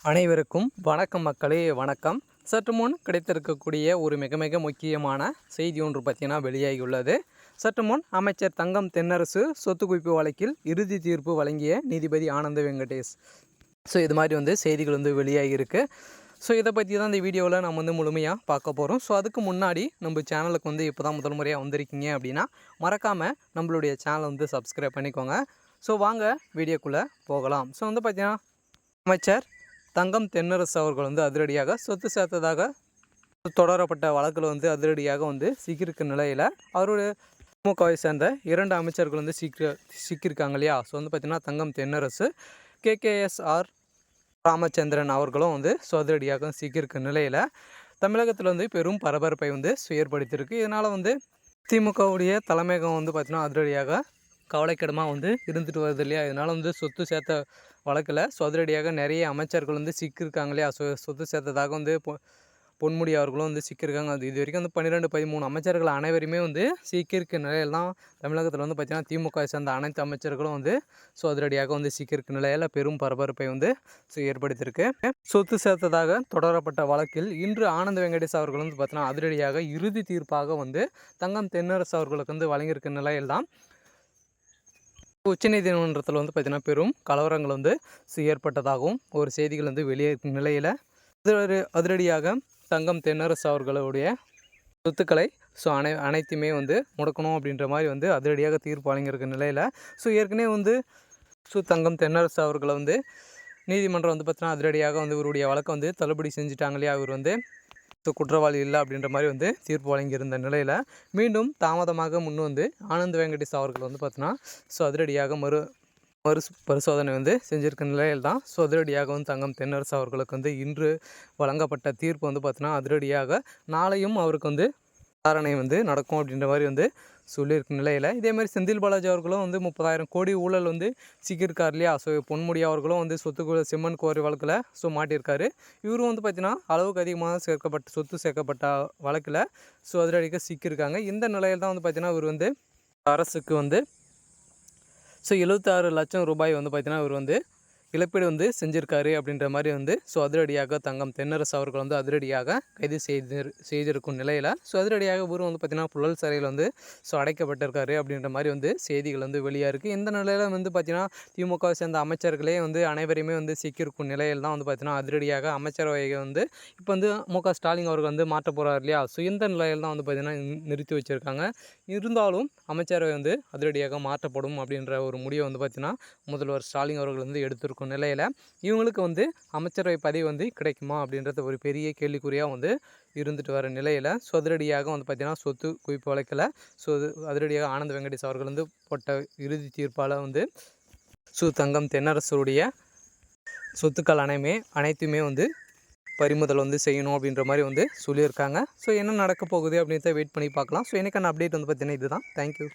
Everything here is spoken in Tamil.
அனைவருக்கும் வணக்கம் மக்களே, வணக்கம். சற்று முன் கிடைத்திருக்கக்கூடிய ஒரு மிக மிக முக்கியமான செய்தி ஒன்று பற்றினா வெளியாகியுள்ளது. சற்று முன் அமைச்சர் தங்கம் தென்னரசு சொத்து குவிப்பு வழக்கில் இறுதி தீர்ப்பு வழங்கிய நீதிபதி ஆனந்த வெங்கடேஷ். இது மாதிரி செய்திகள் வெளியாகியிருக்கு. இதை பற்றி தான் இந்த வீடியோவில் நம்ம முழுமையாக பார்க்க போகிறோம். அதுக்கு முன்னாடி நம்ம சேனலுக்கு இப்போ தான் முதல் முறையாக வந்திருக்கீங்க அப்படின்னா மறக்காமல் நம்மளுடைய சேனலை சப்ஸ்கிரைப் பண்ணிக்கோங்க. வாங்க வீடியோக்குள்ளே போகலாம். பார்த்தீங்கன்னா அமைச்சர் தங்கம் தென்னரசு அவர்கள் அதிரடியாக சொத்து சேர்த்ததாக தொடரப்பட்ட வழக்கில் அதிரடியாக சிக்கியிருக்க நிலையில் அவருடைய திமுகவை சேர்ந்த 2 அமைச்சர்கள் சிக்கியிருக்காங்க இல்லையா. பார்த்திங்கன்னா தங்கம் தென்னரசு, KKSR ராமச்சந்திரன் அவர்களும் அதிரடியாக சிக்கியிருக்க நிலையில் தமிழகத்தில் பெரும் பரபரப்பை ஏற்படுத்தியிருக்கு. இதனால் திமுகவுடைய தலைமையகம் பார்த்திங்கன்னா அதிரடியாக கவலைக்கிடமாக இருந்துட்டு வருது இல்லையா. இதனால் சொத்து சேர்த்த வழக்கில் அதிரடியாக நிறைய அமைச்சர்கள் சிக்கியிருக்காங்க இல்லையா. சொத்து சேர்த்ததாக பொன்முடி அவர்களும் சிக்கியிருக்காங்க. இது வரைக்கும் 12-13 அமைச்சர்கள் அனைவருமே சிக்கியிருக்க நிலையில் தான் தமிழகத்தில் பார்த்திங்கன்னா திமுக சேர்ந்த அனைத்து அமைச்சர்களும் அதிரடியாக சிக்கியிருக்க நிலையில் பெரும் பரபரப்பை ஏற்படுத்தியிருக்கு. சொத்து சேர்த்ததாக தொடரப்பட்ட வழக்கில் இன்று ஆனந்த வெங்கடேஷ் அவர்கள் பார்த்திங்கன்னா அதிரடியாக இறுதி தீர்ப்பாக தங்கம் தென்னரசு அவர்களுக்கு வழங்கியிருக்க நிலையில் தான் உச்சநீதிமன்றத்தில் பார்த்திங்கன்னா பெரும் கலவரங்கள் ஏற்பட்டதாகவும் ஒரு செய்திகள் வெளியேறும் நிலையில் அதிரடியாக தங்கம் தென்னரசு அவர்களுடைய சொத்துக்களை அனைத்துமே முடக்கணும் அப்படின்ற மாதிரி அதிரடியாக தீர்ப்பு வழங்கியிருக்க நிலையில் ஏற்கனவே தங்கம் தென்னரசு அவர்களை நீதிமன்றம் பார்த்திங்கன்னா அதிரடியாக இவருடைய வழக்கை தள்ளுபடி செஞ்சுட்டாங்க இல்லையா. இவர் குற்றவாளி இல்லை அப்படின்ற மாதிரி தீர்ப்பு வழங்கியிருந்த நிலையில் மீண்டும் தாமதமாக ஆனந்த வெங்கடேஷ் அவர்கள் பார்த்திங்கன்னா அதிரடியாக மறு பரிசோதனை செஞ்சுருக்க நிலையில் தான் அதிரடியாக தங்கம் தென்னரசு அவர்களுக்கு இன்று வழங்கப்பட்ட தீர்ப்பு பார்த்திங்கன்னா அதிரடியாக நாளையும் அவருக்கு விசாரணை நடக்கும் அப்படின்ற மாதிரி சொல்லியிருக்க நிலையில் இதேமாதிரி செந்தில் பாலாஜி அவர்களும் 30,000 கோடி ஊழல் சிக்கியிருக்கார் இல்லையா. பொன்முடி அவர்களும் சொத்து செம்மன் கோரி வழக்கில் மாட்டியிருக்காரு. இவரும் பார்த்திங்கன்னா அளவுக்கு அதிகமாக சொத்து சேர்க்கப்பட்ட வழக்கில் அதிரடியாக சிக்கியிருக்காங்க. இந்த நிலையில் தான் பார்த்திங்கன்னா இவர் அரசுக்கு 76 லட்சம் ரூபாய் பார்த்திங்கன்னா இவர் இழப்பீடு செஞ்சுருக்காரு அப்படின்ற மாதிரி அதிரடியாக தங்கம் தென்னரசு அவர்கள் அதிரடியாக கைது செய்திருக்கும் நிலையில் அதிரடியாக இவர் பார்த்திங்கன்னா புழல் சிறையில் அடைக்கப்பட்டிருக்காரு அப்படின்ற மாதிரி செய்திகள் வெளியாக இருக்குது. இந்த நிலையில் பார்த்திங்கன்னா திமுகவை சேர்ந்த அமைச்சர்களே அனைவரையுமே சிக்கியிருக்கும் நிலையில் தான் பார்த்திங்கன்னா அதிரடியாக அமைச்சரவையை இப்போ மு.க. ஸ்டாலின் அவர்கள் மாற்ற போகிறார் இல்லையா. இந்த நிலையில் தான் பார்த்திங்கன்னா நிறுத்தி வச்சுருக்காங்க. இருந்தாலும் அமைச்சரவை அதிரடியாக மாற்றப்படும் அப்படின்ற ஒரு முடிவை பார்த்திங்கன்னா முதல்வர் ஸ்டாலின் அவர்கள் எடுத்திருக்கும் நிலையில் இவங்களுக்கு அமைச்சரவை பதவி கிடைக்குமா அப்படின்றது ஒரு பெரிய கேள்விக்குறியாக இருந்துட்டு வர நிலையில் அதிரடியாக பார்த்திங்கன்னா சொத்து குவிப்பு வழக்கில் அதிரடியாக ஆனந்த வெங்கடேஷ் அவர்கள் போட்ட இறுதி தீர்ப்பால் தங்கம் தென்னரசுடைய சொத்துக்கள் அனைத்துமே பறிமுதல் செய்யணும் அப்படின்ற மாதிரி சொல்லியிருக்காங்க. என்ன நடக்க போகுது அப்படின்றத வெயிட் பண்ணி பார்க்கலாம். எனக்கான அப்டேட் பார்த்திங்கன்னா இதுதான். தேங்க்யூ.